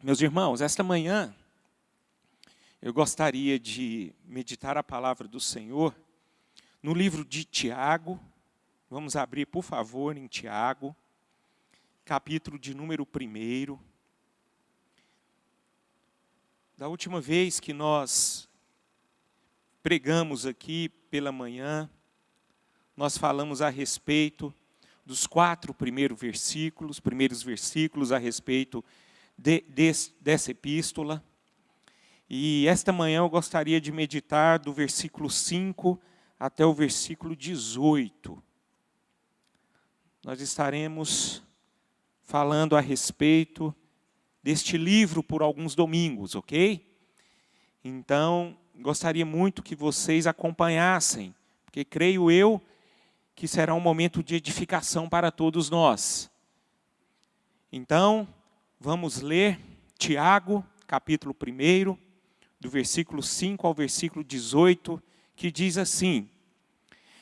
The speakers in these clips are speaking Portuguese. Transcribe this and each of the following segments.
Meus irmãos, esta manhã eu gostaria de meditar a palavra do Senhor no livro de Tiago. Vamos abrir, por favor, em Tiago, capítulo de número 1. Da última vez que nós pregamos aqui pela manhã, nós falamos a respeito dos 4 primeiros versículos a respeito dessa epístola. E esta manhã eu gostaria de meditar do versículo 5 até o versículo 18. Nós estaremos falando a respeito deste livro por alguns domingos, ok? Então, gostaria muito que vocês acompanhassem, porque creio eu que será um momento de edificação para todos nós. Então, vamos ler Tiago, capítulo 1, do versículo 5 ao versículo 18, que diz assim: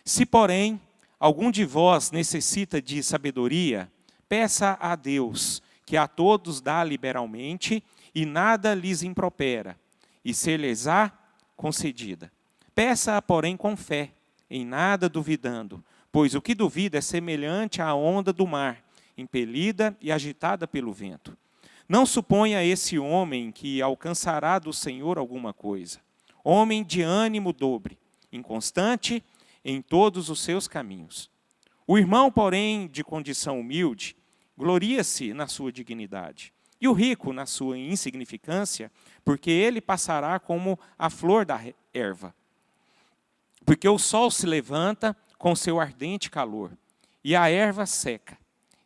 Se, porém, algum de vós necessita de sabedoria, peça a Deus, que a todos dá liberalmente, e nada lhes impropera, e ser-lhes-á concedida. Peça-a, porém, com fé, em nada duvidando, pois o que duvida é semelhante à onda do mar, impelida e agitada pelo vento. Não suponha esse homem que alcançará do Senhor alguma coisa. Homem de ânimo dobre, inconstante em todos os seus caminhos. O irmão, porém, de condição humilde, gloria-se na sua dignidade, e o rico na sua insignificância, porque ele passará como a flor da erva. Porque o sol se levanta com seu ardente calor, e a erva seca,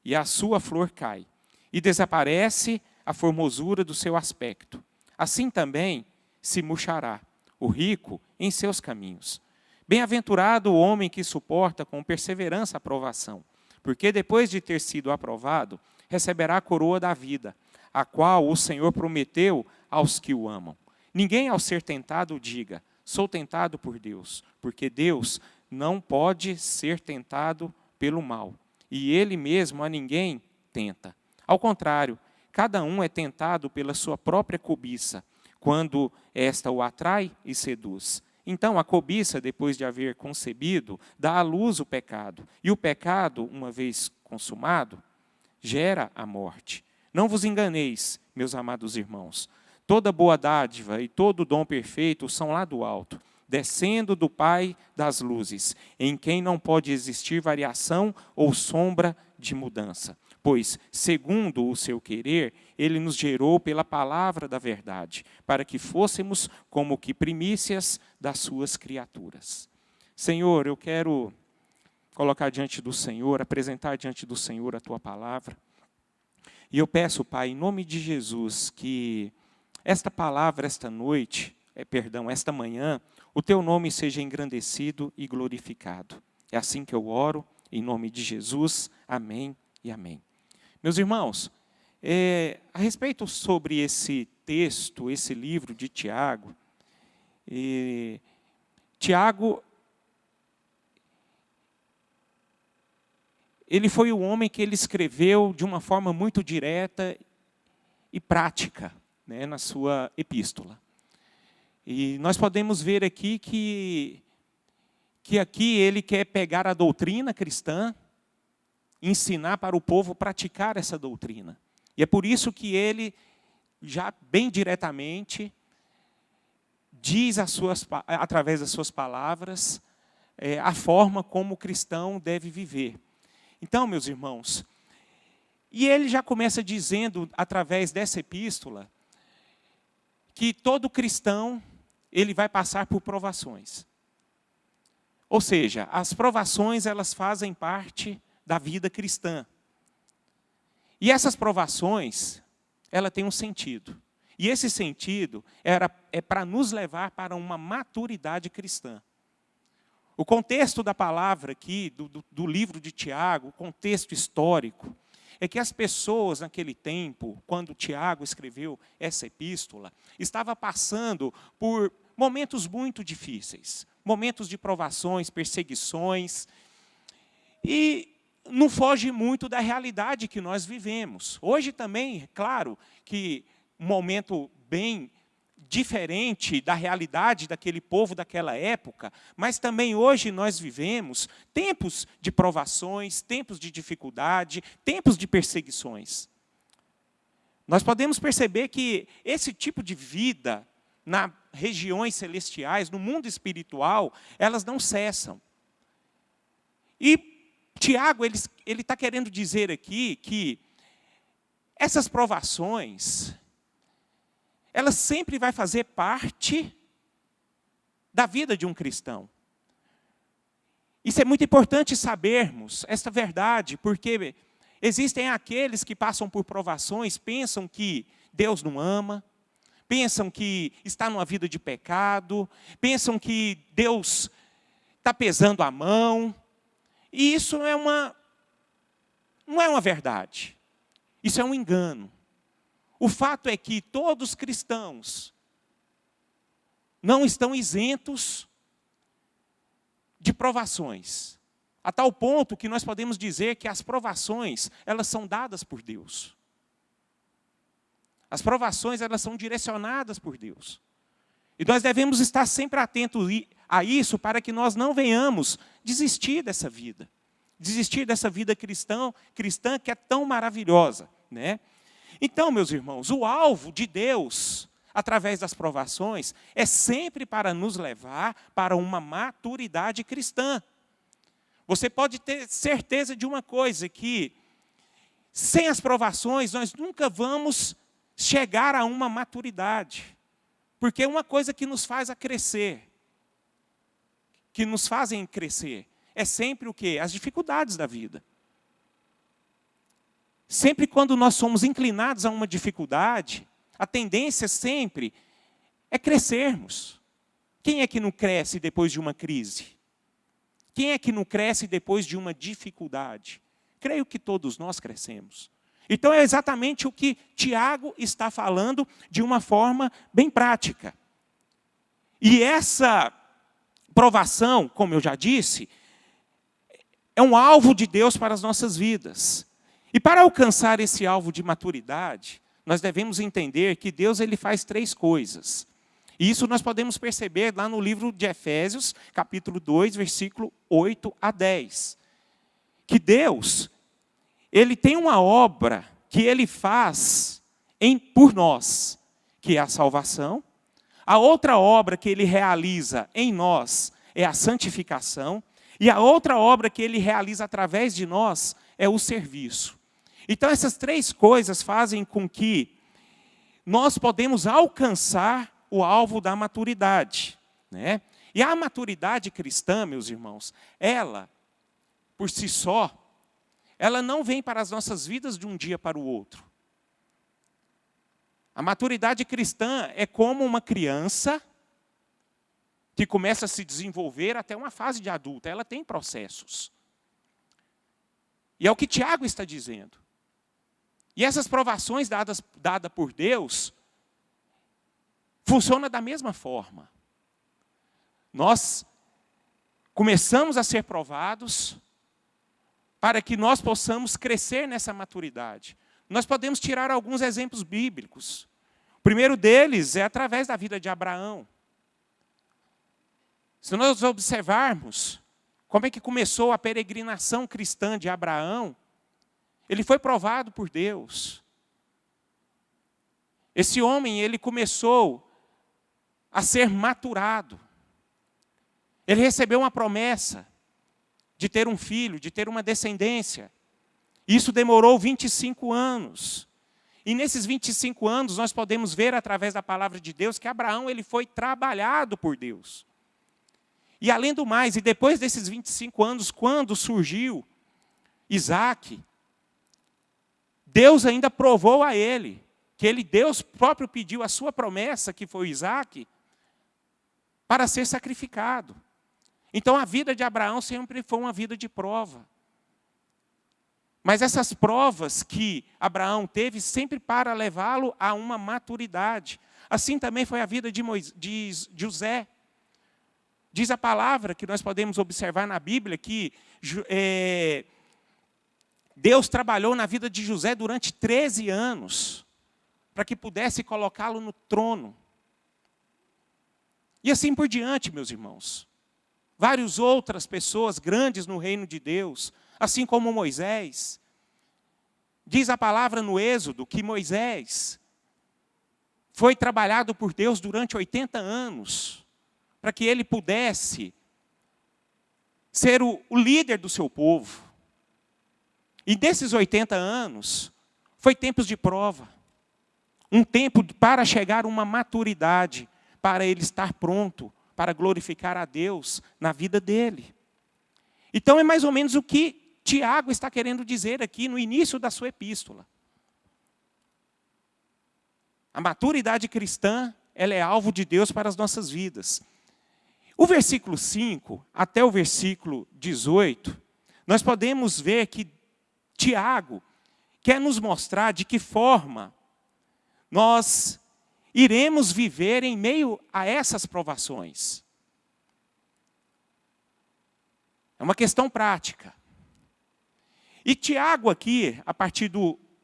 e a sua flor cai, e desaparece a formosura do seu aspecto. Assim também se murchará o rico em seus caminhos. Bem-aventurado o homem que suporta com perseverança a provação, porque depois de ter sido aprovado, receberá a coroa da vida, a qual o Senhor prometeu aos que o amam. Ninguém, ao ser tentado, diga: sou tentado por Deus, porque Deus não pode ser tentado pelo mal, e Ele mesmo a ninguém tenta. Ao contrário, cada um é tentado pela sua própria cobiça, quando esta o atrai e seduz. Então a cobiça, depois de haver concebido, dá à luz o pecado, e o pecado, uma vez consumado, gera a morte. Não vos enganeis, meus amados irmãos. Toda boa dádiva e todo dom perfeito são lá do alto, descendo do Pai das luzes, em quem não pode existir variação ou sombra de mudança. Pois, segundo o seu querer, Ele nos gerou pela palavra da verdade, para que fôssemos como que primícias das suas criaturas. Senhor, eu quero colocar diante do Senhor, apresentar diante do Senhor a Tua palavra. E eu peço, Pai, em nome de Jesus, que esta palavra, esta manhã, o Teu nome seja engrandecido e glorificado. É assim que eu oro, em nome de Jesus. Amém e amém. Meus irmãos, a respeito sobre esse texto, esse livro de Tiago, Tiago, ele foi o homem que ele escreveu de uma forma muito direta e prática, né, na sua epístola. E nós podemos ver aqui que aqui ele quer pegar a doutrina cristã, ensinar para o povo praticar essa doutrina. E é por isso que ele, já bem diretamente, diz através das suas palavras, a forma como o cristão deve viver. Então, meus irmãos, e ele já começa dizendo, através dessa epístola, que todo cristão, ele vai passar por provações. Ou seja, as provações, elas fazem parte da vida cristã. E essas provações, ela tem um sentido. E esse sentido é para nos levar para uma maturidade cristã. O contexto da palavra aqui, do livro de Tiago, o contexto histórico, é que as pessoas naquele tempo, quando Tiago escreveu essa epístola, estavam passando por momentos muito difíceis, momentos de provações, perseguições, e não foge muito da realidade que nós vivemos. Hoje também, claro, que um momento bem diferente da realidade daquele povo daquela época, mas também hoje nós vivemos tempos de provações, tempos de dificuldade, tempos de perseguições. Nós podemos perceber que esse tipo de vida, nas regiões celestiais, no mundo espiritual, elas não cessam. E Tiago, ele está querendo dizer aqui que essas provações, ela sempre vai fazer parte da vida de um cristão. Isso é muito importante sabermos, esta verdade, porque existem aqueles que passam por provações, pensam que Deus não ama, pensam que está numa vida de pecado, pensam que Deus está pesando a mão, e isso não é uma verdade, isso é um engano. O fato é que todos os cristãos não estão isentos de provações. A tal ponto que nós podemos dizer que as provações, elas são dadas por Deus. As provações, elas são direcionadas por Deus. E nós devemos estar sempre atentos a isso para que nós não venhamos desistir dessa vida. Desistir dessa vida cristã que é tão maravilhosa, né? Então, meus irmãos, o alvo de Deus, através das provações, é sempre para nos levar para uma maturidade cristã. Você pode ter certeza de uma coisa, que sem as provações nós nunca vamos chegar a uma maturidade. Porque é uma coisa que nos faz a crescer, que nos fazem crescer, é sempre o quê? As dificuldades da vida. Sempre quando nós somos inclinados a uma dificuldade, a tendência sempre é crescermos. Quem é que não cresce depois de uma crise? Quem é que não cresce depois de uma dificuldade? Creio que todos nós crescemos. Então é exatamente o que Tiago está falando de uma forma bem prática. E essa provação, como eu já disse, é um alvo de Deus para as nossas vidas. E para alcançar esse alvo de maturidade, nós devemos entender que Deus ele faz três coisas. E isso nós podemos perceber lá no livro de Efésios, capítulo 2, versículo 8 a 10. Que Deus, ele tem uma obra que ele faz por nós, que é a salvação. A outra obra que ele realiza em nós é a santificação. E a outra obra que ele realiza através de nós é o serviço. Então, essas três coisas fazem com que nós podemos alcançar o alvo da maturidade, né? E a maturidade cristã, meus irmãos, ela, por si só, ela não vem para as nossas vidas de um dia para o outro. A maturidade cristã é como uma criança que começa a se desenvolver até uma fase de adulta. Ela tem processos. E é o que Tiago está dizendo. E essas provações dadas por Deus funcionam da mesma forma. Nós começamos a ser provados para que nós possamos crescer nessa maturidade. Nós podemos tirar alguns exemplos bíblicos. O primeiro deles é através da vida de Abraão. Se nós observarmos como é que começou a peregrinação cristã de Abraão, ele foi provado por Deus. Esse homem, ele começou a ser maturado. Ele recebeu uma promessa de ter um filho, de ter uma descendência. Isso demorou 25 anos. E nesses 25 anos, nós podemos ver, através da palavra de Deus, que Abraão ele foi trabalhado por Deus. E além do mais, e depois desses 25 anos, quando surgiu Isaac, Deus ainda provou a ele, que Deus próprio pediu a sua promessa, que foi Isaac, para ser sacrificado. Então a vida de Abraão sempre foi uma vida de prova. Mas essas provas que Abraão teve sempre para levá-lo a uma maturidade. Assim também foi a vida de José. Diz a palavra que nós podemos observar na Bíblia que Deus trabalhou na vida de José durante 13 anos para que pudesse colocá-lo no trono. E assim por diante, meus irmãos. Várias outras pessoas grandes no reino de Deus, assim como Moisés. Diz a palavra no Êxodo que Moisés foi trabalhado por Deus durante 80 anos, para que ele pudesse ser o líder do seu povo. E desses 80 anos, foi tempos de prova. Um tempo para chegar a uma maturidade, para ele estar pronto, para glorificar a Deus na vida dele. Então é mais ou menos o que Tiago está querendo dizer aqui no início da sua epístola. A maturidade cristã, ela é alvo de Deus para as nossas vidas. O versículo 5 até o versículo 18, nós podemos ver que Tiago quer nos mostrar de que forma nós iremos viver em meio a essas provações. É uma questão prática. E Tiago aqui, a partir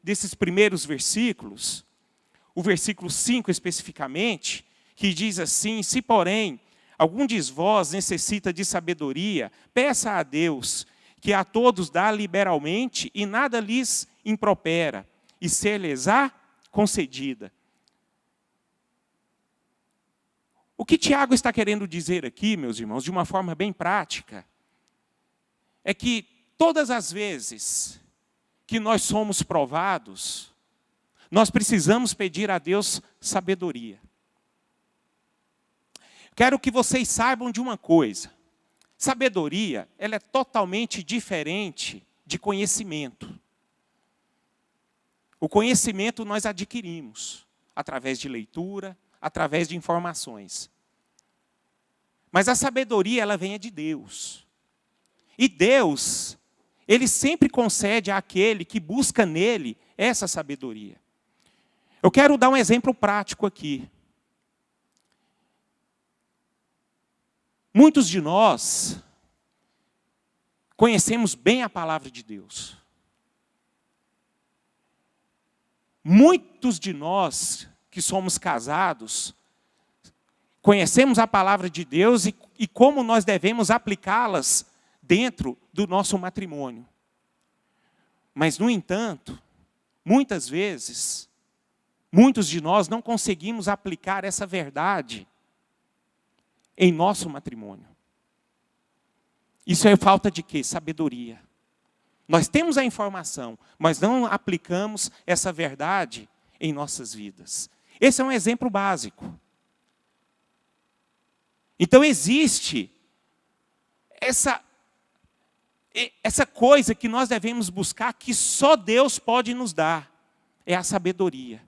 desses primeiros versículos, o versículo 5 especificamente, que diz assim: se porém algum de vós necessita de sabedoria, peça a Deus, que a todos dá liberalmente e nada lhes impropera, e ser-lhes-á concedida. O que Tiago está querendo dizer aqui, meus irmãos, de uma forma bem prática, é que todas as vezes que nós somos provados, nós precisamos pedir a Deus sabedoria. Quero que vocês saibam de uma coisa. Sabedoria, ela é totalmente diferente de conhecimento. O conhecimento nós adquirimos através de leitura, através de informações. Mas a sabedoria, ela vem de Deus. E Deus, Ele sempre concede àquele que busca nele essa sabedoria. Eu quero dar um exemplo prático aqui. Muitos de nós conhecemos bem a palavra de Deus. Muitos de nós que somos casados, conhecemos a palavra de Deus e como nós devemos aplicá-las dentro do nosso matrimônio. Mas, no entanto, muitas vezes, muitos de nós não conseguimos aplicar essa verdade em nosso matrimônio. Isso é falta de quê? Sabedoria. Nós temos a informação, mas não aplicamos essa verdade em nossas vidas. Esse é um exemplo básico. Então existe essa coisa que nós devemos buscar, que só Deus pode nos dar, é a sabedoria.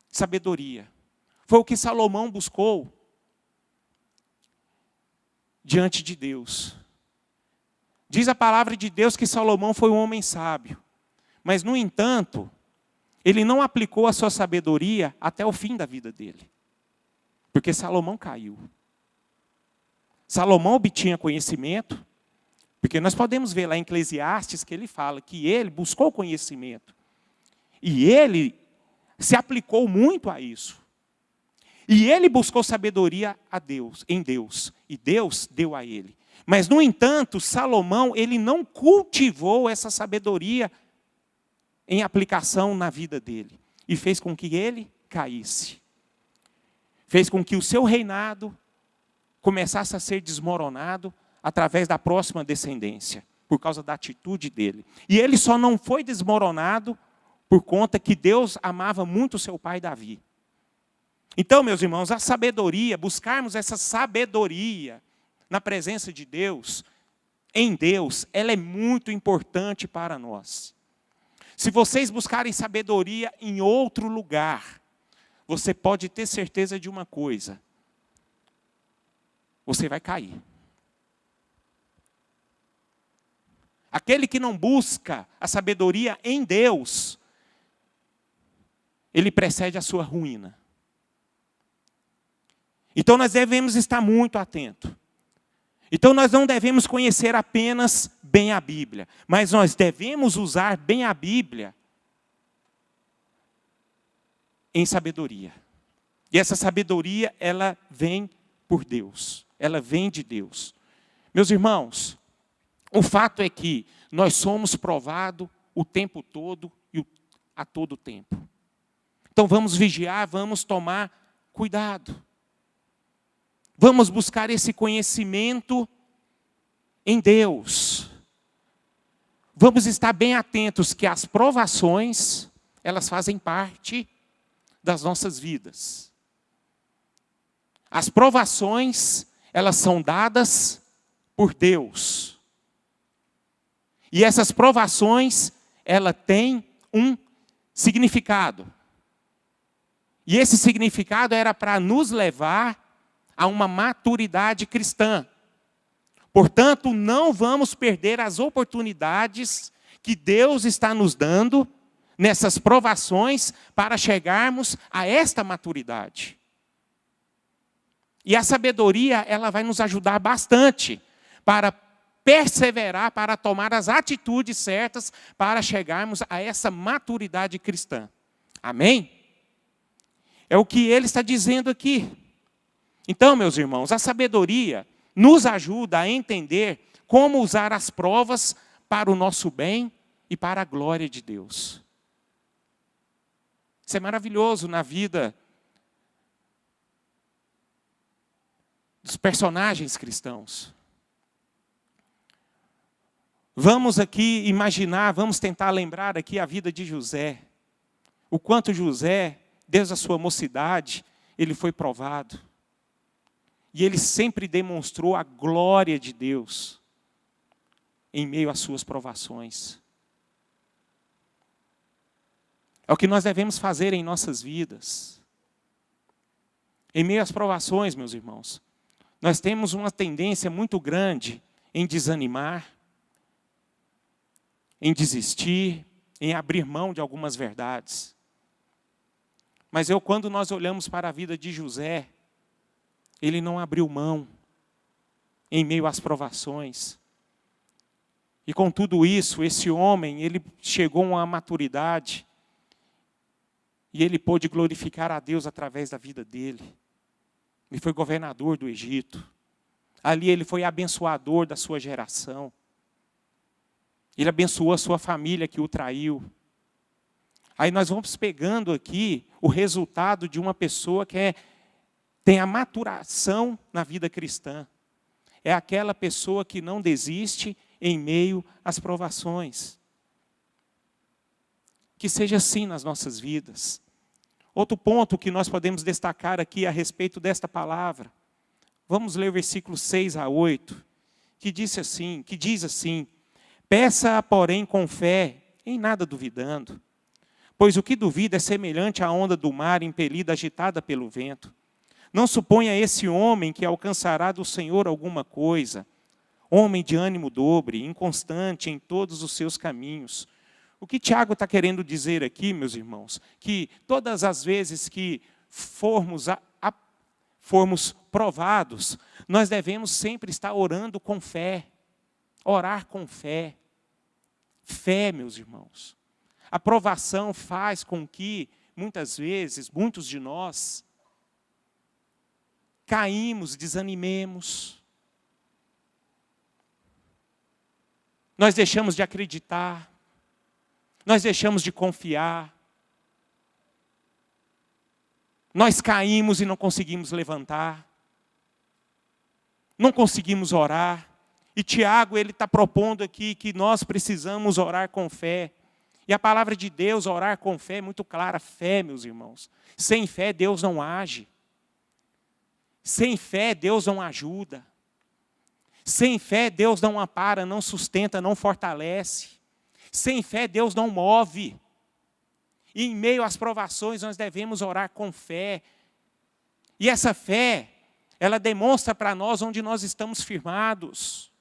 Sabedoria. Foi o que Salomão buscou diante de Deus. Diz a palavra de Deus que Salomão foi um homem sábio. Mas, no entanto, ele não aplicou a sua sabedoria até o fim da vida dele. Porque Salomão caiu. Salomão obtinha conhecimento, porque nós podemos ver lá em Eclesiastes que ele fala que ele buscou conhecimento. E ele se aplicou muito a isso. E ele buscou sabedoria em Deus. E Deus deu a ele. Mas, no entanto, Salomão, ele não cultivou essa sabedoria em aplicação na vida dele. E fez com que ele caísse. Fez com que o seu reinado começasse a ser desmoronado através da próxima descendência, por causa da atitude dele. E ele só não foi desmoronado por conta que Deus amava muito o seu pai Davi. Então, meus irmãos, a sabedoria, buscarmos essa sabedoria na presença de Deus, em Deus, ela é muito importante para nós. Se vocês buscarem sabedoria em outro lugar, você pode ter certeza de uma coisa: você vai cair. Aquele que não busca a sabedoria em Deus, ele precede a sua ruína. Então nós devemos estar muito atentos. Então nós não devemos conhecer apenas bem a Bíblia, mas nós devemos usar bem a Bíblia em sabedoria. E essa sabedoria, ela vem por Deus. Ela vem de Deus. Meus irmãos, o fato é que nós somos provados o tempo todo e a todo tempo. Então vamos vigiar, vamos tomar cuidado. Vamos buscar esse conhecimento em Deus. Vamos estar bem atentos que as provações, elas fazem parte das nossas vidas. As provações, elas são dadas por Deus. E essas provações, ela tem um significado. E esse significado era para nos levar a uma maturidade cristã. Portanto, não vamos perder as oportunidades que Deus está nos dando nessas provações para chegarmos a esta maturidade. E a sabedoria, ela vai nos ajudar bastante para perseverar, para tomar as atitudes certas, para chegarmos a essa maturidade cristã. Amém? É o que ele está dizendo aqui. Então, meus irmãos, a sabedoria nos ajuda a entender como usar as provas para o nosso bem e para a glória de Deus. Isso é maravilhoso na vida dos personagens cristãos. Vamos aqui imaginar, vamos tentar lembrar aqui a vida de José. O quanto José, desde a sua mocidade, ele foi provado. E ele sempre demonstrou a glória de Deus em meio às suas provações. É o que nós devemos fazer em nossas vidas. Em meio às provações, meus irmãos, nós temos uma tendência muito grande em desanimar, em desistir, em abrir mão de algumas verdades. Mas quando nós olhamos para a vida de José, ele não abriu mão em meio às provações. E com tudo isso, esse homem, ele chegou a uma maturidade e ele pôde glorificar a Deus através da vida dele. Ele foi governador do Egito. Ali ele foi abençoador da sua geração. Ele abençoou a sua família que o traiu. Aí nós vamos pegando aqui o resultado de uma pessoa que tem a maturação na vida cristã. É aquela pessoa que não desiste em meio às provações. Que seja assim nas nossas vidas. Outro ponto que nós podemos destacar aqui a respeito desta palavra. Vamos ler o versículo 6 a 8, que diz assim: peça, porém, com fé, em nada duvidando. Pois o que duvida é semelhante à onda do mar impelida, agitada pelo vento. Não suponha esse homem que alcançará do Senhor alguma coisa. Homem de ânimo dobre, inconstante em todos os seus caminhos. O que Tiago está querendo dizer aqui, meus irmãos? Que todas as vezes que formos provados, nós devemos sempre estar orando com fé. Orar com fé. Fé, meus irmãos. A provação faz com que, muitas vezes, muitos de nós, caímos, desanimemos. Nós deixamos de acreditar. Nós deixamos de confiar. Nós caímos e não conseguimos levantar. Não conseguimos orar. E Tiago, ele está propondo aqui que nós precisamos orar com fé. E a palavra de Deus, orar com fé, é muito clara. Fé, meus irmãos. Sem fé, Deus não age. Sem fé, Deus não ajuda. Sem fé, Deus não ampara, não sustenta, não fortalece. Sem fé, Deus não move. E em meio às provações, nós devemos orar com fé. E essa fé, ela demonstra para nós onde nós estamos firmados.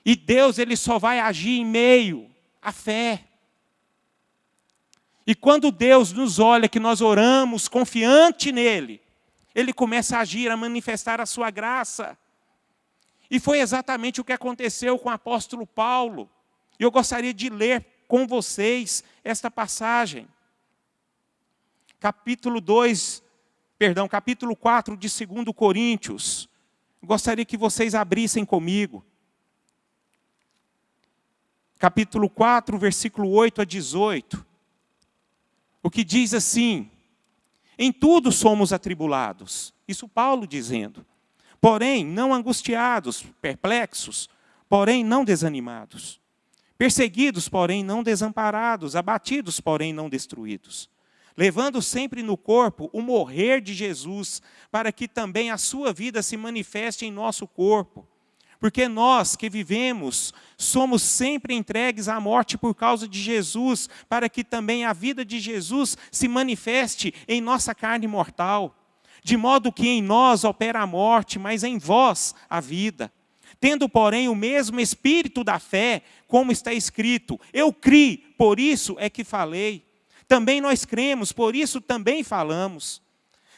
E Deus, ele só vai agir em meio à fé. E quando Deus nos olha, que nós oramos confiante nele, ele começa a agir, a manifestar a sua graça. E foi exatamente o que aconteceu com o apóstolo Paulo. E eu gostaria de ler com vocês esta passagem. Capítulo 4 de 2 Coríntios. Gostaria que vocês abrissem comigo. Capítulo 4, versículo 8 a 18. O que diz assim: em tudo somos atribulados. Isso Paulo dizendo. Porém, não angustiados, perplexos, porém não desanimados. Perseguidos, porém não desamparados, abatidos, porém não destruídos. Levando sempre no corpo o morrer de Jesus, para que também a sua vida se manifeste em nosso corpo. Porque nós que vivemos, somos sempre entregues à morte por causa de Jesus, para que também a vida de Jesus se manifeste em nossa carne mortal. De modo que em nós opera a morte, mas em vós a vida. Tendo, porém, o mesmo espírito da fé, como está escrito: eu criei, por isso é que falei. Também nós cremos, por isso também falamos.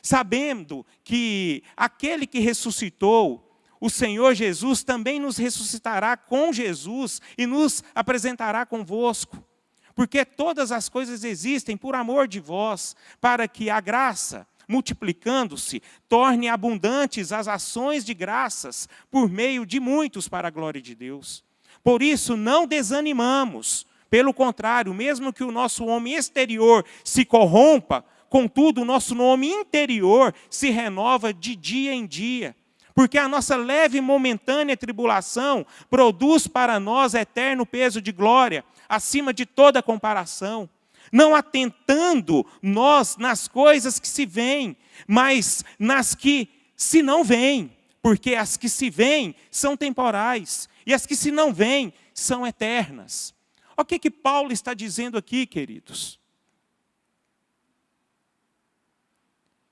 Sabendo que aquele que ressuscitou, o Senhor Jesus, também nos ressuscitará com Jesus e nos apresentará convosco. Porque todas as coisas existem por amor de vós, para que a graça, multiplicando-se, torne abundantes as ações de graças por meio de muitos para a glória de Deus. Por isso não desanimamos, pelo contrário, mesmo que o nosso homem exterior se corrompa, contudo o nosso homem interior se renova de dia em dia. Porque a nossa leve e momentânea tribulação produz para nós eterno peso de glória, acima de toda comparação. Não atentando nós nas coisas que se veem, mas nas que se não veem. Porque as que se veem são temporais, e as que se não veem são eternas. O que Paulo está dizendo aqui, queridos?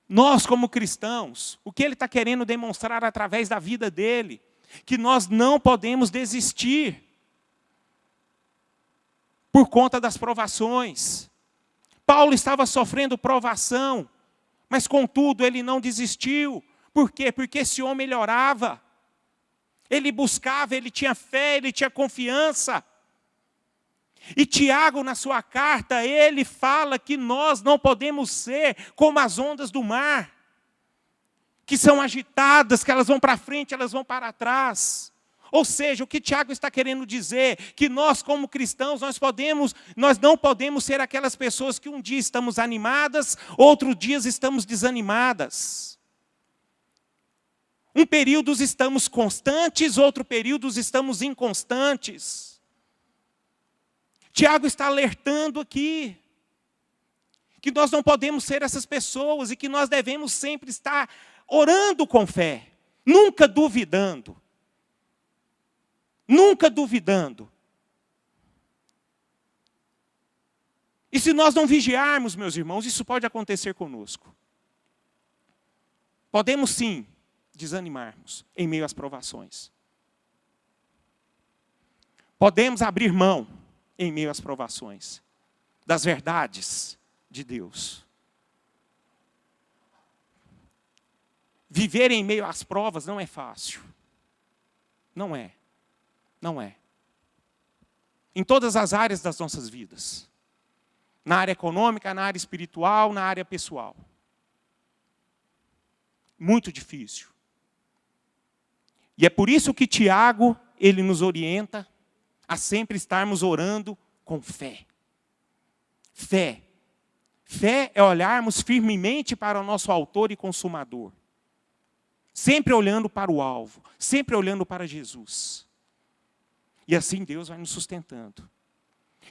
Nós, como cristãos, o que ele está querendo demonstrar através da vida dele? Que nós não podemos desistir por conta das provações. Paulo estava sofrendo provação, mas contudo ele não desistiu. Por quê? Porque esse homem melhorava. Ele buscava, ele tinha fé, ele tinha confiança. E Tiago, na sua carta, ele fala que nós não podemos ser como as ondas do mar, que são agitadas, que elas vão para frente, elas vão para trás. Ou seja, o que Tiago está querendo dizer, que nós como cristãos, nós não podemos ser aquelas pessoas que um dia estamos animadas, outro dia estamos desanimadas. Um período estamos constantes, outro período estamos inconstantes. Tiago está alertando aqui que nós não podemos ser essas pessoas e que nós devemos sempre estar orando com fé, nunca duvidando. Nunca duvidando. E se nós não vigiarmos, meus irmãos, isso pode acontecer conosco. Podemos sim desanimarmos em meio às provações. Podemos abrir mão em meio às provações das verdades de Deus. Viver em meio às provas não é fácil. Não é. Não é. Em todas as áreas das nossas vidas. Na área econômica, na área espiritual, na área pessoal. Muito difícil. E é por isso que Tiago, ele nos orienta a sempre estarmos orando com fé. Fé. Fé é olharmos firmemente para o nosso autor e consumador. Sempre olhando para o alvo, sempre olhando para Jesus. E assim Deus vai nos sustentando.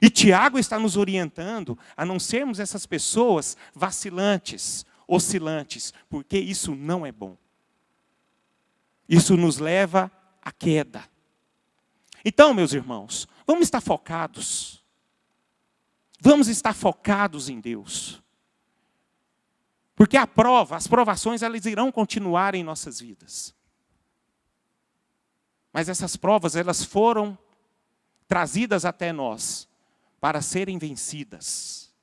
E Tiago está nos orientando a não sermos essas pessoas vacilantes, oscilantes, porque isso não é bom. Isso nos leva à queda. Então, meus irmãos, vamos estar focados. Vamos estar focados em Deus. Porque as provações, elas irão continuar em nossas vidas. Mas essas provas, elas foram trazidas até nós para serem vencidas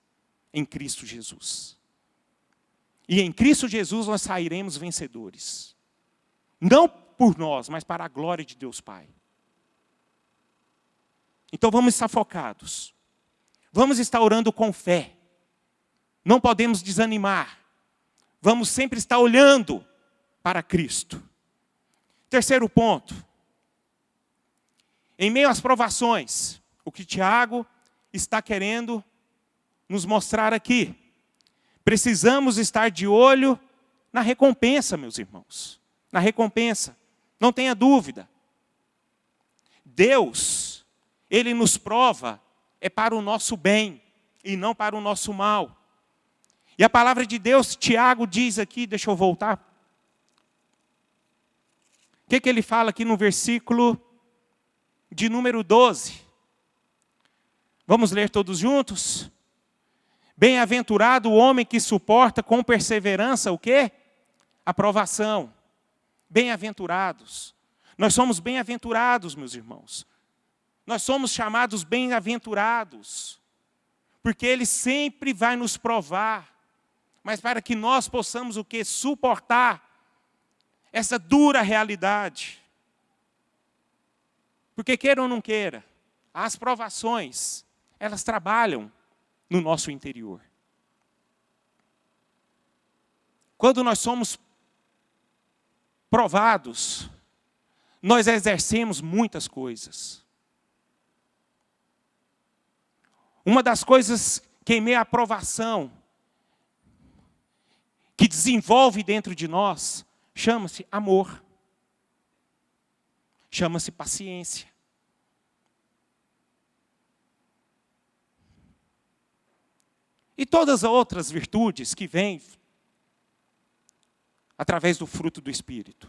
em Cristo Jesus. E em Cristo Jesus nós sairemos vencedores. Não por nós, mas para a glória de Deus Pai. Então vamos estar focados. Vamos estar orando com fé. Não podemos desanimar. Vamos sempre estar olhando para Cristo. Terceiro ponto. Em meio às provações, o que Tiago está querendo nos mostrar aqui. Precisamos estar de olho na recompensa, meus irmãos. Na recompensa. Não tenha dúvida. Deus, Ele nos prova, é para o nosso bem e não para o nosso mal. E a palavra de Deus, Tiago diz aqui, deixa eu voltar. O que ele fala aqui no versículo de número 12? Vamos ler todos juntos? Bem-aventurado o homem que suporta com perseverança o quê? A provação. Bem-aventurados. Nós somos bem-aventurados, meus irmãos. Nós somos chamados bem-aventurados. Porque Ele sempre vai nos provar. Mas para que nós possamos o quê? Suportar essa dura realidade. Porque queira ou não queira, as provações, elas trabalham no nosso interior. Quando nós somos provados, nós exercemos muitas coisas. Uma das coisas que em meio à provação, que desenvolve dentro de nós, chama-se amor. Chama-se paciência. E todas as outras virtudes que vêm através do fruto do Espírito.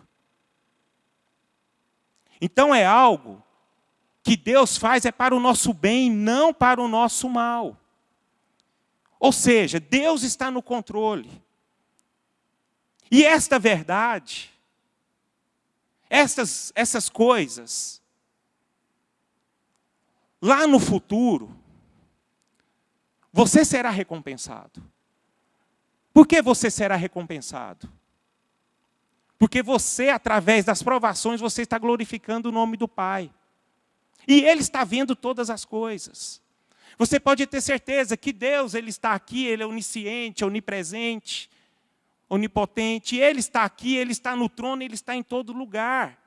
Então é algo que Deus faz é para o nosso bem, não para o nosso mal. Ou seja, Deus está no controle. E esta verdade, essas coisas, lá no futuro, você será recompensado. Por que você será recompensado? Porque você, através das provações, você está glorificando o nome do Pai. E Ele está vendo todas as coisas. Você pode ter certeza que Deus, Ele está aqui, Ele é onisciente, onipresente, onipotente. Ele está aqui, Ele está no trono, Ele está em todo lugar.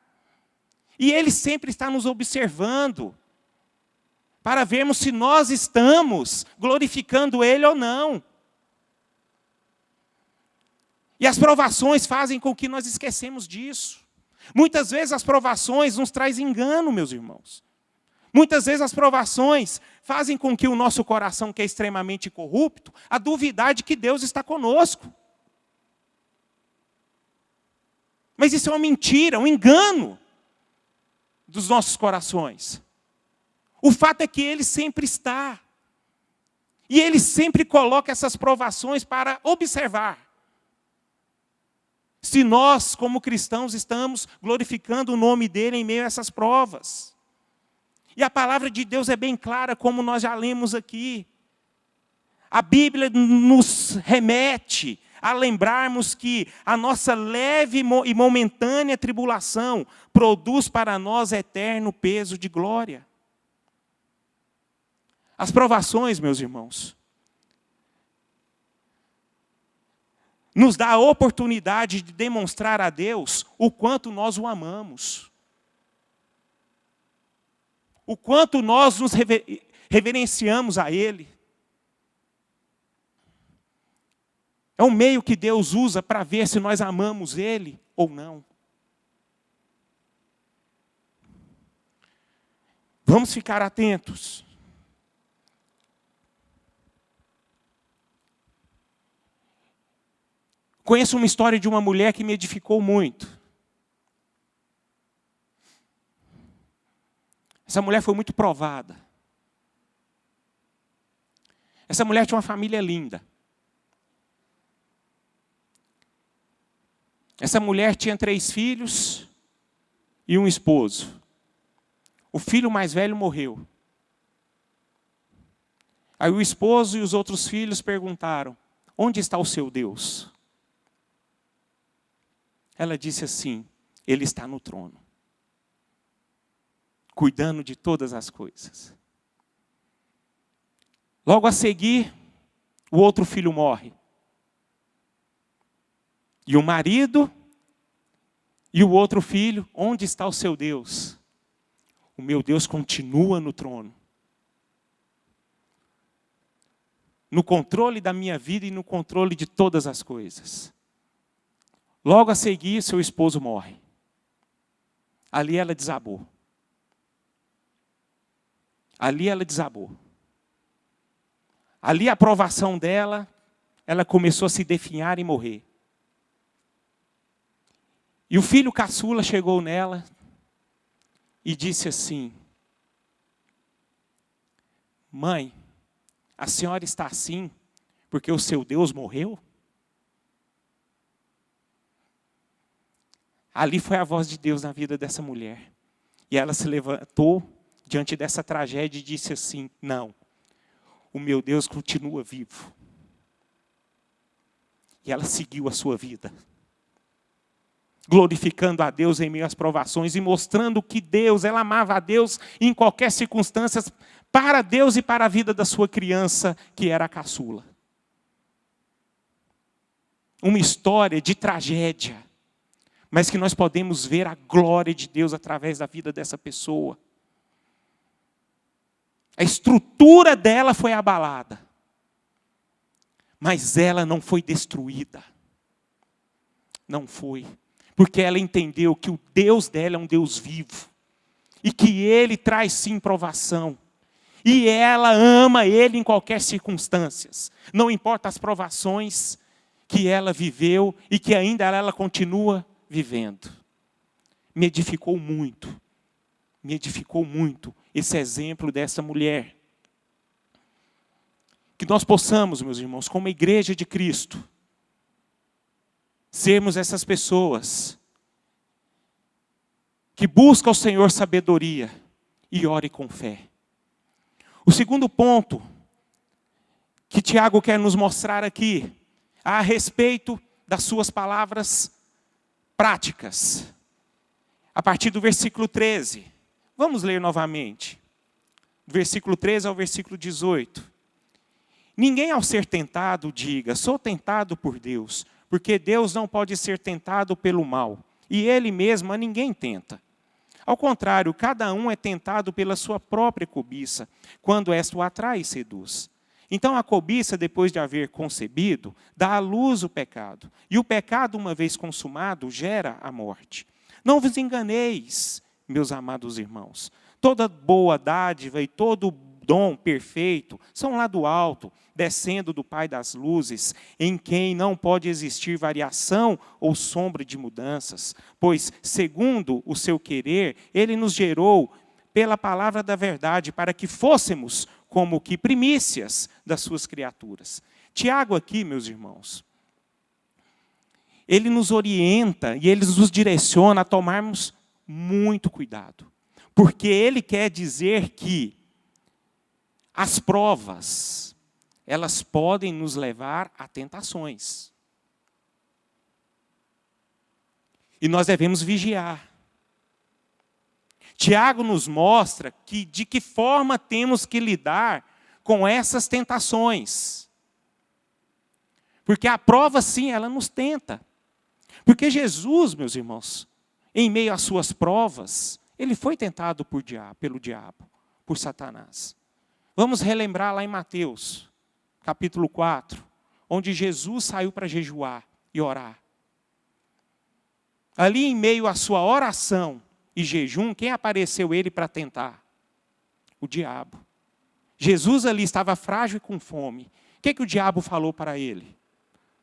E Ele sempre está nos observando, para vermos se nós estamos glorificando Ele ou não. E as provações fazem com que nós esquecemos disso. Muitas vezes as provações nos trazem engano, meus irmãos. Muitas vezes as provações fazem com que o nosso coração, que é extremamente corrupto, a duvidar de que Deus está conosco. Mas isso é uma mentira, um engano dos nossos corações. O fato é que Ele sempre está. E Ele sempre coloca essas provações para observar se nós, como cristãos, estamos glorificando o nome dEle em meio a essas provas. E a palavra de Deus é bem clara, como nós já lemos aqui. A Bíblia nos remete a lembrarmos que a nossa leve e momentânea tribulação produz para nós eterno peso de glória. As provações, meus irmãos, nos dá a oportunidade de demonstrar a Deus o quanto nós o amamos. O quanto nós nos reverenciamos a Ele. É um meio que Deus usa para ver se nós amamos Ele ou não. Vamos ficar atentos. Conheço uma história de uma mulher que me edificou muito. Essa mulher foi muito provada. Essa mulher tinha uma família linda. Essa mulher tinha 3 filhos e um esposo. O filho mais velho morreu. Aí o esposo e os outros filhos perguntaram: onde está o seu Deus? Ela disse assim: Ele está no trono, cuidando de todas as coisas. Logo a seguir, o outro filho morre. E o marido e o outro filho, onde está o seu Deus? O meu Deus continua no trono. No controle da minha vida e no controle de todas as coisas. Logo a seguir, seu esposo morre. Ali ela desabou. Ali ela desabou. Ali a aprovação dela, ela começou a se definhar e morrer. E o filho caçula chegou nela e disse assim: mãe, a senhora está assim porque o seu Deus morreu? Ali foi a voz de Deus na vida dessa mulher. E ela se levantou diante dessa tragédia e disse assim: não, o meu Deus continua vivo. E ela seguiu a sua vida, glorificando a Deus em meio às provações e mostrando que Deus, ela amava a Deus em qualquer circunstância, para Deus e para a vida da sua criança, que era a caçula. Uma história de tragédia, mas que nós podemos ver a glória de Deus através da vida dessa pessoa. A estrutura dela foi abalada, mas ela não foi destruída. Não foi. Porque ela entendeu que o Deus dela é um Deus vivo. E que Ele traz sim provação. E ela ama Ele em qualquer circunstância. Não importa as provações que ela viveu e que ainda ela continua vivendo. Me edificou muito esse exemplo dessa mulher. Que nós possamos, meus irmãos, como igreja de Cristo, sermos essas pessoas que buscam ao Senhor sabedoria e ore com fé. O segundo ponto que Tiago quer nos mostrar aqui, a respeito das suas palavras práticas. A partir do versículo 13. Vamos ler novamente. Do versículo 13 ao versículo 18. Ninguém ao ser tentado diga, sou tentado por Deus, porque Deus não pode ser tentado pelo mal, e Ele mesmo a ninguém tenta. Ao contrário, cada um é tentado pela sua própria cobiça, quando esta o atrai e seduz. Então a cobiça, depois de haver concebido, dá à luz o pecado. E o pecado, uma vez consumado, gera a morte. Não vos enganeis, meus amados irmãos. Toda boa dádiva e todo dom perfeito são lá do alto, descendo do Pai das luzes, em quem não pode existir variação ou sombra de mudanças, pois, segundo o seu querer, Ele nos gerou pela palavra da verdade, para que fôssemos como que primícias das suas criaturas. Tiago aqui, meus irmãos, ele nos orienta e ele nos direciona a tomarmos muito cuidado, porque ele quer dizer que as provas, elas podem nos levar a tentações. E nós devemos vigiar. Tiago nos mostra de que forma temos que lidar com essas tentações. Porque a prova, sim, ela nos tenta. Porque Jesus, meus irmãos, em meio às suas provas, ele foi tentado pelo diabo, por Satanás. Vamos relembrar lá em Mateus, capítulo 4, onde Jesus saiu para jejuar e orar. Ali em meio à sua oração e jejum, quem apareceu ele para tentar? O diabo. Jesus ali estava frágil e com fome. O que o diabo falou para ele?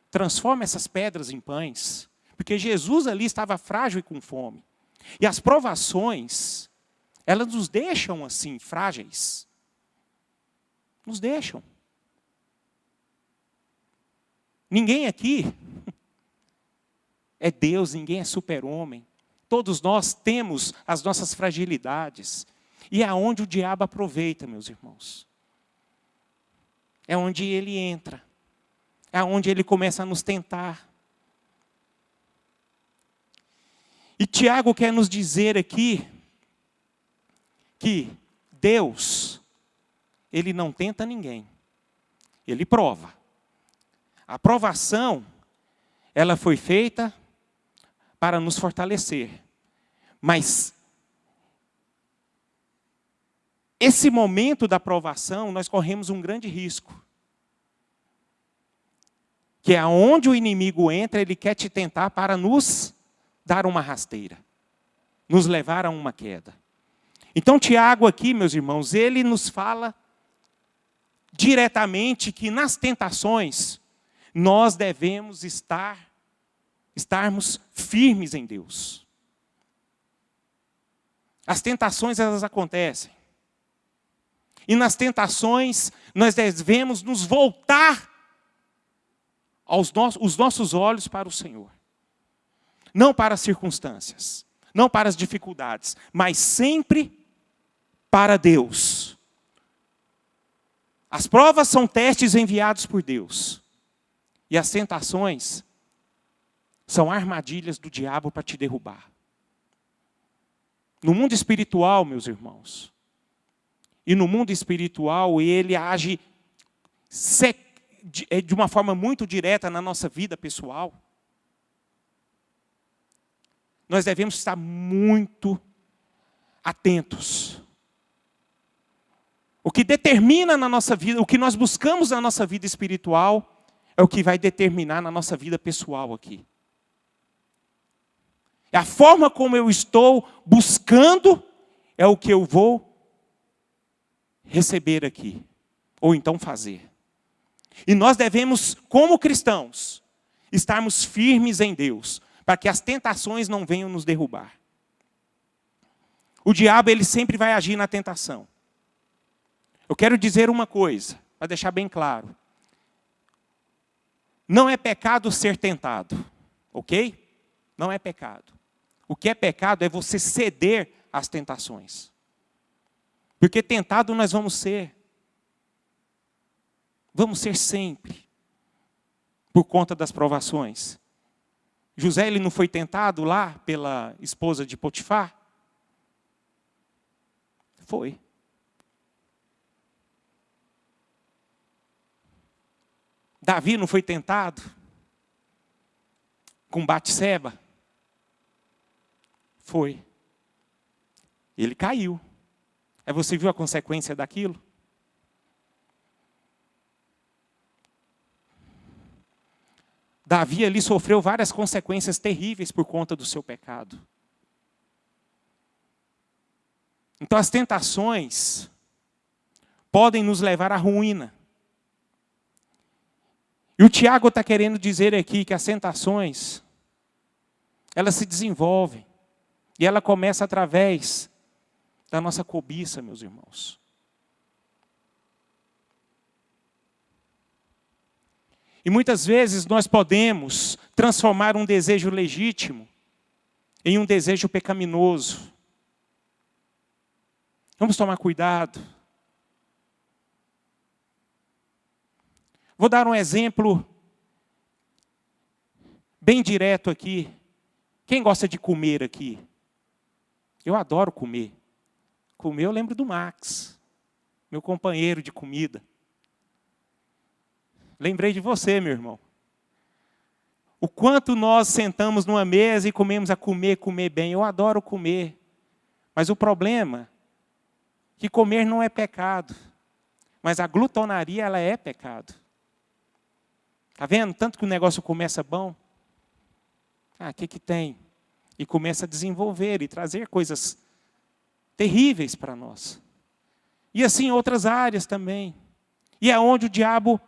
Transforma essas pedras em pães. Porque Jesus ali estava frágil e com fome. E as provações, elas nos deixam assim, frágeis. Nos deixam. Ninguém aqui é Deus, ninguém é super-homem. Todos nós temos as nossas fragilidades. E é onde o diabo aproveita, meus irmãos. É onde ele entra. É onde ele começa a nos tentar. E Tiago quer nos dizer aqui que Deus, Ele não tenta ninguém. Ele prova. A provação, ela foi feita para nos fortalecer. Mas esse momento da provação, nós corremos um grande risco. Que é onde o inimigo entra, ele quer te tentar para nos dar uma rasteira. Nos levar a uma queda. Então, Tiago aqui, meus irmãos, ele nos fala diretamente que nas tentações, nós devemos estarmos firmes em Deus. As tentações, elas acontecem. E nas tentações, nós devemos nos voltar os nossos olhos para o Senhor. Não para as circunstâncias, não para as dificuldades, mas sempre para Deus. As provas são testes enviados por Deus. E as tentações são armadilhas do diabo para te derrubar. No mundo espiritual, meus irmãos, e no mundo espiritual ele age de uma forma muito direta na nossa vida pessoal. Nós devemos estar muito atentos. O que determina na nossa vida, o que nós buscamos na nossa vida espiritual, é o que vai determinar na nossa vida pessoal aqui. A forma como eu estou buscando é o que eu vou receber aqui, ou então fazer. E nós devemos, como cristãos, estarmos firmes em Deus, para que as tentações não venham nos derrubar. O diabo, ele sempre vai agir na tentação. Eu quero dizer uma coisa, para deixar bem claro. Não é pecado ser tentado, ok? Não é pecado. O que é pecado é você ceder às tentações. Porque tentado nós vamos ser. Vamos ser sempre. Por conta das provações. José, ele não foi tentado lá pela esposa de Potifar? Foi. Davi não foi tentado com Batseba? Foi. Ele caiu. Aí você viu a consequência daquilo? Davi ali sofreu várias consequências terríveis por conta do seu pecado. Então as tentações podem nos levar à ruína. E o Tiago está querendo dizer aqui que as tentações, elas se desenvolvem. E ela começa através da nossa cobiça, meus irmãos. E muitas vezes nós podemos transformar um desejo legítimo em um desejo pecaminoso. Vamos tomar cuidado. Vou dar um exemplo bem direto aqui. Quem gosta de comer aqui? Eu adoro comer. Comer eu lembro do Max, meu companheiro de comida. Lembrei de você, meu irmão. O quanto nós sentamos numa mesa e comemos a comer bem. Eu adoro comer. Mas o problema é que comer não é pecado. Mas a glutonaria, ela é pecado. Está vendo? Tanto que o negócio começa bom. O que tem? E começa a desenvolver e trazer coisas terríveis para nós. E assim em outras áreas também. E é onde o diabo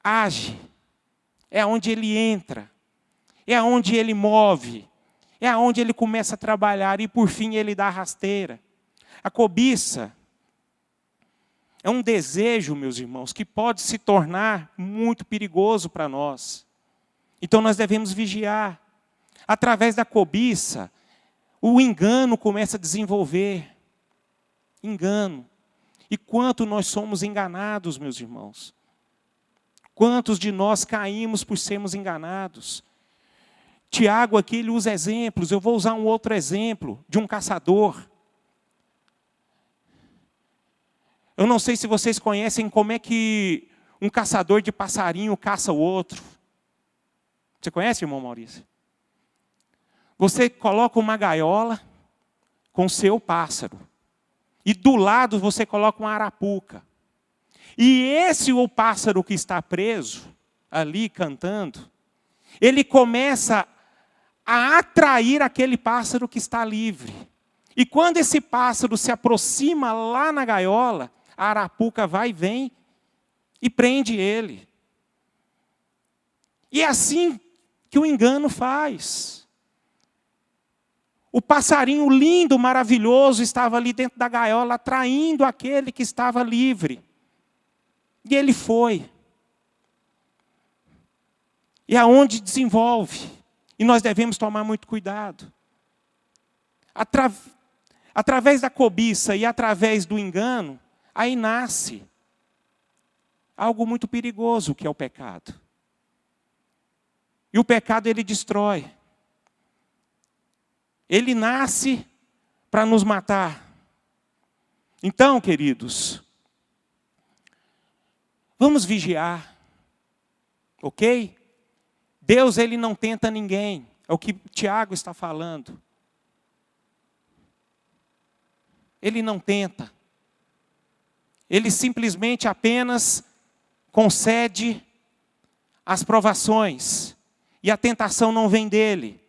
age. É onde ele entra. É onde ele move. É onde ele começa a trabalhar e por fim ele dá a rasteira. A cobiça é um desejo, meus irmãos, que pode se tornar muito perigoso para nós. Então nós devemos vigiar. Através da cobiça, o engano começa a desenvolver. Engano. E quanto nós somos enganados, meus irmãos. Quantos de nós caímos por sermos enganados. Tiago aqui ele usa exemplos. Eu vou usar um outro exemplo de um caçador. Eu não sei se vocês conhecem como é que um caçador de passarinho caça o outro. Você conhece, irmão Maurício? Você coloca uma gaiola com o seu pássaro. E do lado você coloca uma arapuca. E esse, o pássaro que está preso, ali cantando, ele começa a atrair aquele pássaro que está livre. E quando esse pássaro se aproxima lá na gaiola, a arapuca vai e vem e prende ele. E é assim que o engano faz. O passarinho lindo, maravilhoso, estava ali dentro da gaiola, atraindo aquele que estava livre. E ele foi. E aonde desenvolve. E nós devemos tomar muito cuidado. Através da cobiça e através do engano, aí nasce algo muito perigoso, que é o pecado. E o pecado, ele destrói. Ele nasce para nos matar. Então, queridos, vamos vigiar, ok? Deus, ele não tenta ninguém, é o que Tiago está falando. Ele não tenta. Ele simplesmente apenas concede as provações. E a tentação não vem dele.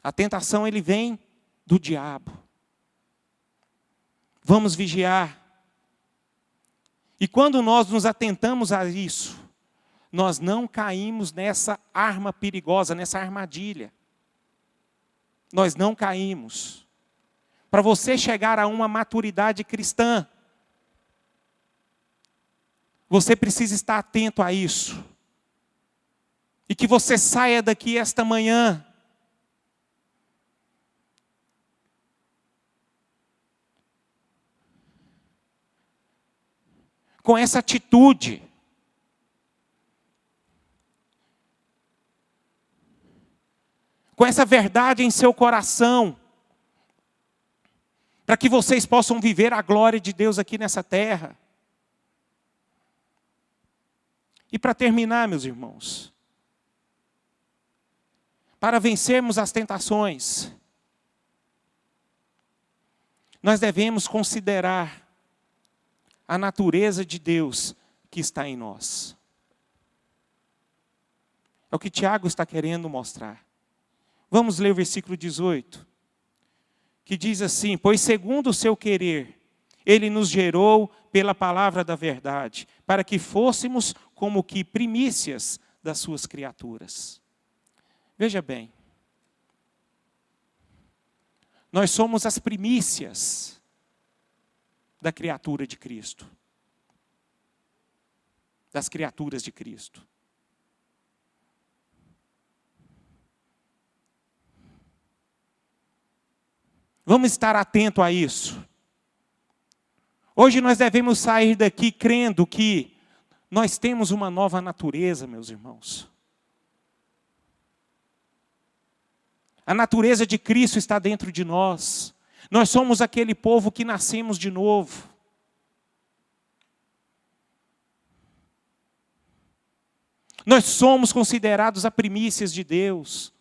A tentação, ele vem do diabo. Vamos vigiar. E quando nós nos atentamos a isso, nós não caímos nessa arma perigosa, nessa armadilha. Nós não caímos. Para você chegar a uma maturidade cristã, você precisa estar atento a isso. E que você saia daqui esta manhã com essa atitude. Com essa verdade em seu coração. Para que vocês possam viver a glória de Deus aqui nessa terra. E para terminar, meus irmãos, para vencermos as tentações, nós devemos considerar a natureza de Deus que está em nós. É o que Tiago está querendo mostrar. Vamos ler o versículo 18, que diz assim: pois segundo o seu querer, ele nos gerou pela palavra da verdade, para que fôssemos como que primícias das suas criaturas. Veja bem, nós somos as primícias da criatura de Cristo. Das criaturas de Cristo. Vamos estar atento a isso. Hoje nós devemos sair daqui crendo que nós temos uma nova natureza, meus irmãos. A natureza de Cristo está dentro de nós. Nós somos aquele povo que nascemos de novo. Nós somos considerados as primícias de Deus.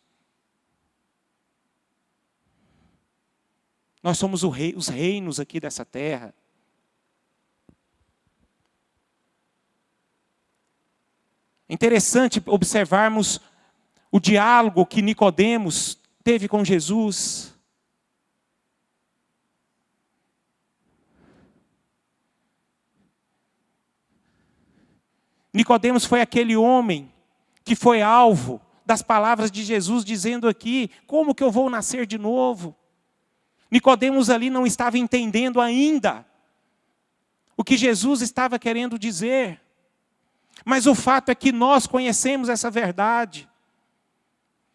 Nós somos os reinos aqui dessa terra. É interessante observarmos o diálogo que Nicodemos teve com Jesus. Nicodemos foi aquele homem que foi alvo das palavras de Jesus, dizendo aqui: como que eu vou nascer de novo? Nicodemos ali não estava entendendo ainda o que Jesus estava querendo dizer. Mas o fato é que nós conhecemos essa verdade.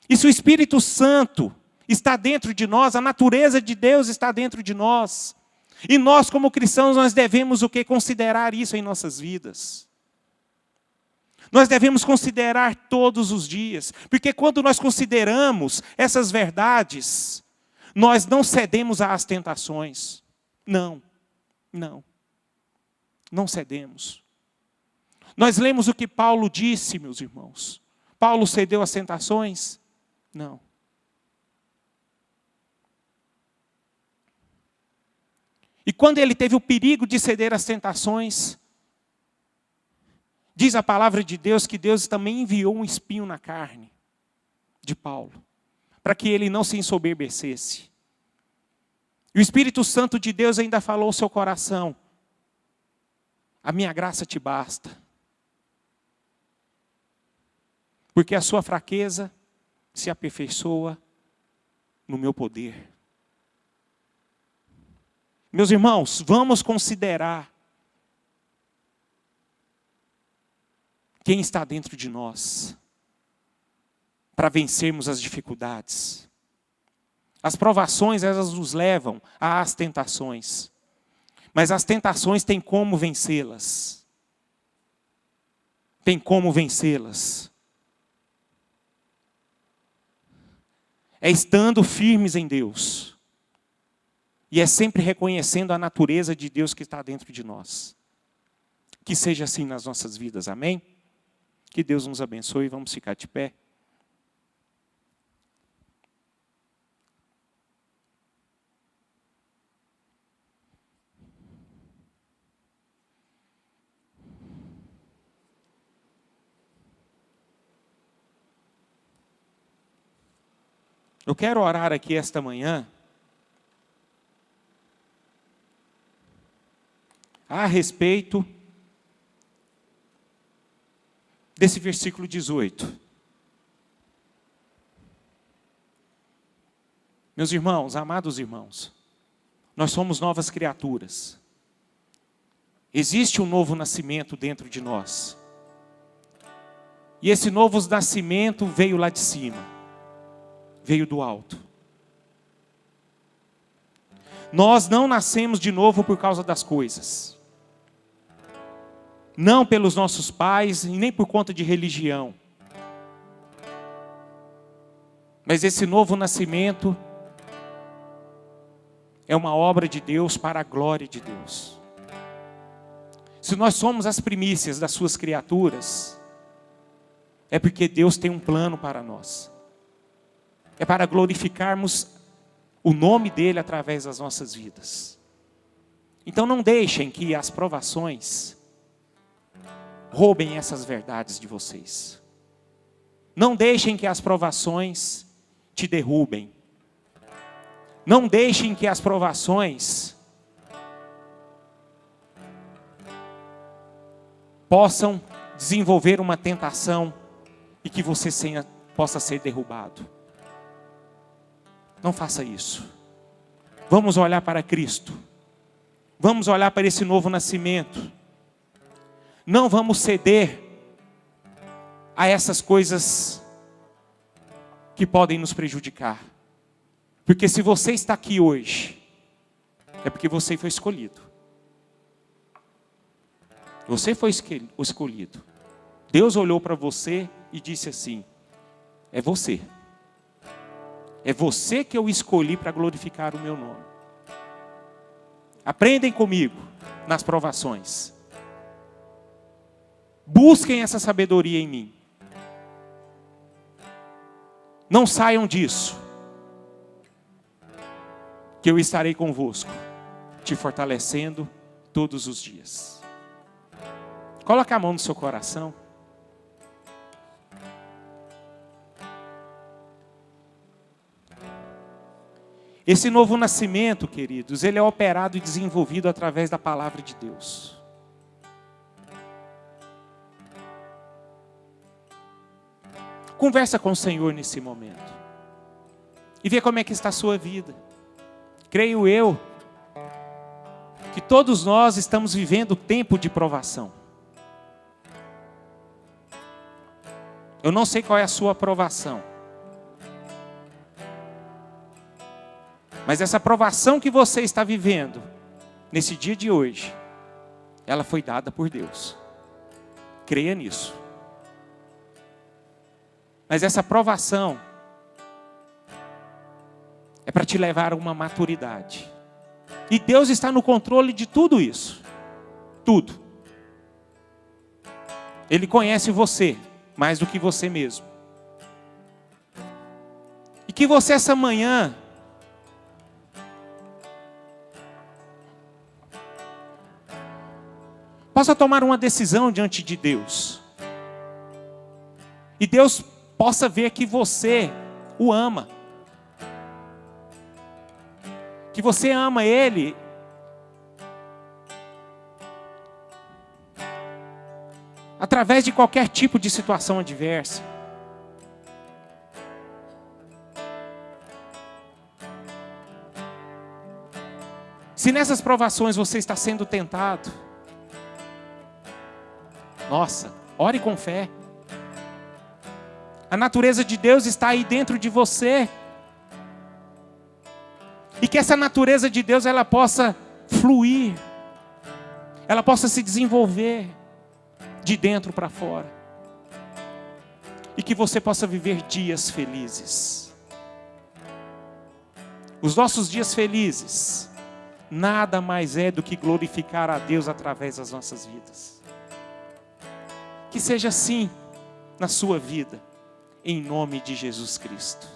E se o Espírito Santo está dentro de nós, a natureza de Deus está dentro de nós. E nós, como cristãos, nós devemos o quê? Considerar isso em nossas vidas. Nós devemos considerar todos os dias. Porque quando nós consideramos essas verdades, nós não cedemos às tentações. Não, não. não cedemos. Nós lemos o que Paulo disse, meus irmãos. Paulo cedeu às tentações? Não. E quando ele teve o perigo de ceder às tentações, diz a palavra de Deus que Deus também enviou um espinho na carne de Paulo, para que ele não se ensoberbecesse. E o Espírito Santo de Deus ainda falou ao seu coração: a minha graça te basta, porque a sua fraqueza se aperfeiçoa no meu poder. Meus irmãos, vamos considerar quem está dentro de nós para vencermos as dificuldades. As provações, elas nos levam às tentações. Mas as tentações têm como vencê-las. Tem como vencê-las. É estando firmes em Deus. E é sempre reconhecendo a natureza de Deus que está dentro de nós. Que seja assim nas nossas vidas, amém? Que Deus nos abençoe, vamos ficar de pé. Eu quero orar aqui esta manhã a respeito desse versículo 18. Meus irmãos, amados irmãos, nós somos novas criaturas. Existe um novo nascimento dentro de nós. E esse novo nascimento veio lá de cima. Veio do alto. Nós não nascemos de novo por causa das coisas. Não pelos nossos pais e nem por conta de religião. Mas esse novo nascimento é uma obra de Deus para a glória de Deus. Se nós somos as primícias das suas criaturas, é porque Deus tem um plano para nós. É para glorificarmos o nome dele através das nossas vidas. Então não deixem que as provações roubem essas verdades de vocês. Não deixem que as provações te derrubem. Não deixem que as provações possam desenvolver uma tentação e que você possa ser derrubado. Não faça isso. Vamos olhar para Cristo. Vamos olhar para esse novo nascimento. Não vamos ceder a essas coisas que podem nos prejudicar. Porque se você está aqui hoje, é porque você foi escolhido. Você foi escolhido. Deus olhou para você e disse assim: é você. É você que eu escolhi para glorificar o meu nome. Aprendem comigo nas provações. Busquem essa sabedoria em mim. Não saiam disso. Que eu estarei convosco, te fortalecendo todos os dias. Coloque a mão no seu coração. Esse novo nascimento, queridos, ele é operado e desenvolvido através da palavra de Deus. Conversa com o Senhor nesse momento. E vê como é que está a sua vida. Creio eu, que todos nós estamos vivendo tempo de provação. Eu não sei qual é a sua provação. Mas essa provação que você está vivendo, nesse dia de hoje, ela foi dada por Deus. Creia nisso. Mas essa provação é para te levar a uma maturidade. E Deus está no controle de tudo isso. Tudo. Ele conhece você mais do que você mesmo. E que você essa manhã possa tomar uma decisão diante de Deus. E Deus possa ver que você o ama. Que você ama Ele. Através de qualquer tipo de situação adversa. Se nessas provações você está sendo tentado, nossa, ore com fé. A natureza de Deus está aí dentro de você. E que essa natureza de Deus ela possa fluir. Ela possa se desenvolver de dentro para fora. E que você possa viver dias felizes. Os nossos dias felizes nada mais é do que glorificar a Deus através das nossas vidas. Que seja assim na sua vida, em nome de Jesus Cristo.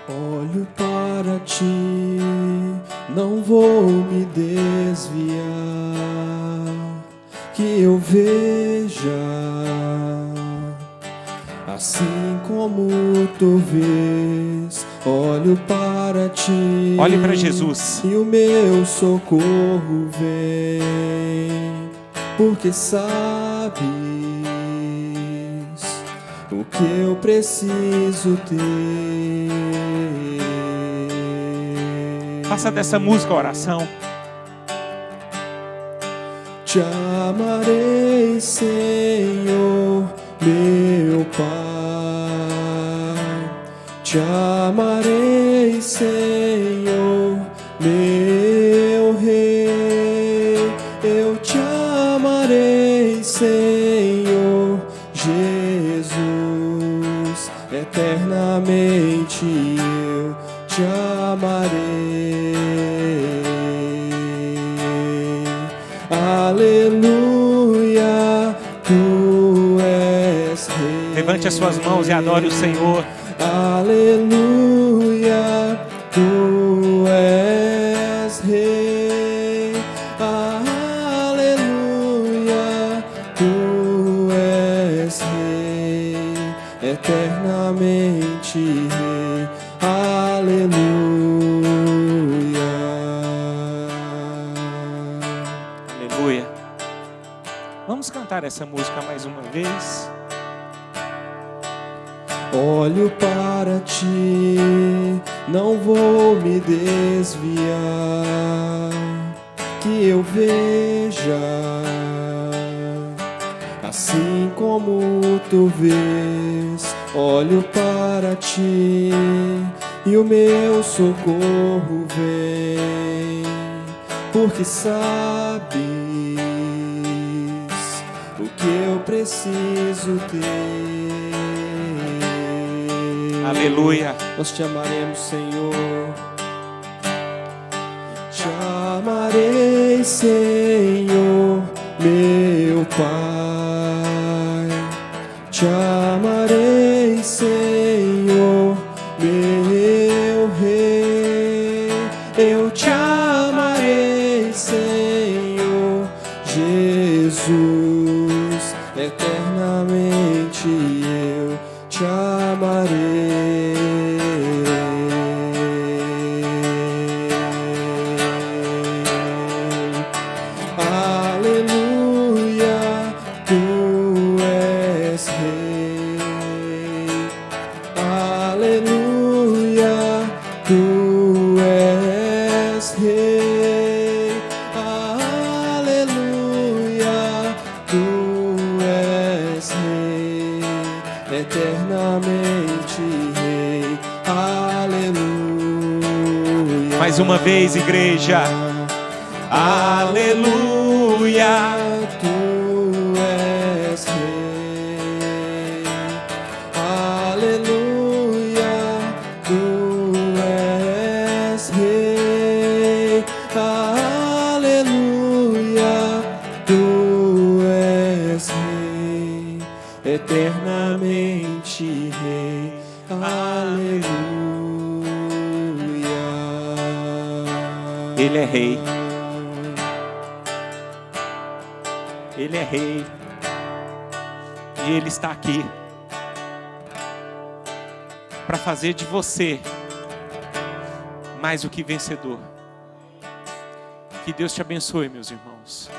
Olho para ti, não vou me desviar, que eu veja, assim como tu vês. Olho para ti, olhe para Jesus, e o meu socorro vem, porque sabes o que eu preciso ter. Faça dessa música a oração. Te amarei, Senhor, meu Pai. Te amarei, Senhor, meu Rei. Eu te amarei, Senhor Jesus. Eternamente eu te amarei. Aleluia, tu és Rei. Levante as suas mãos e adore o Senhor. Aleluia, tu és Rei. Aleluia, tu és Rei. Eternamente Rei. Aleluia. Aleluia. Vamos cantar essa música mais uma vez. Olho para ti, não vou me desviar, que eu veja, assim como tu vês. Olho para ti, e o meu socorro vem, porque sabes o que eu preciso ter. Aleluia. Nós te amaremos, Senhor. Te amarei, Senhor, meu Pai. Te amarei, Senhor, meu Rei. Eu te amarei, Senhor Jesus. Eternamente eu te amarei. Aleluia, tu és Rei. Aleluia, tu és Rei. Aleluia, tu és Rei. Eternamente Rei. Aleluia. Mais uma vez, igreja. Aleluia. Tu és Rei. Aleluia. Tu és Rei. eternamente Rei. Aleluia. Ele é Rei. Ele é Rei. E Ele está aqui para fazer de você mais do que vencedor. Que Deus te abençoe, meus irmãos.